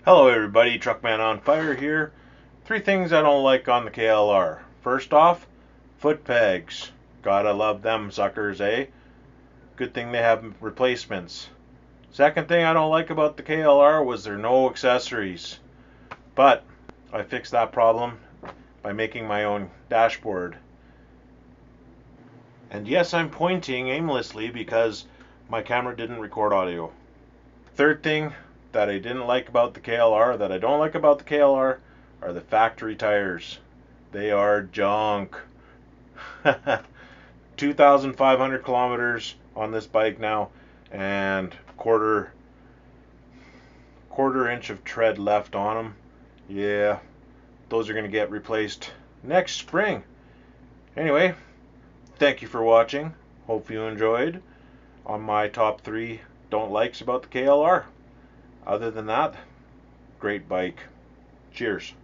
Hello everybody, Truckman on Fire here. Three things I don't like on the KLR. First off, foot pegs. Gotta love them suckers, eh? Good thing they have replacements. Second thing I don't like about the KLR was there are no accessories. But I fixed that problem by making my own dashboard. And yes, I'm pointing aimlessly because my camera didn't record audio. Third thing that I didn't like about the KLR, that I don't like about the KLR, are the factory tires. They are junk. 2,500 kilometers on this bike now, and quarter inch of tread left on them. Yeah, those are going to get replaced next spring. Anyway, thank you for watching. Hope you enjoyed on my top 3 don't likes about the KLR. Other than that, great bike. Cheers.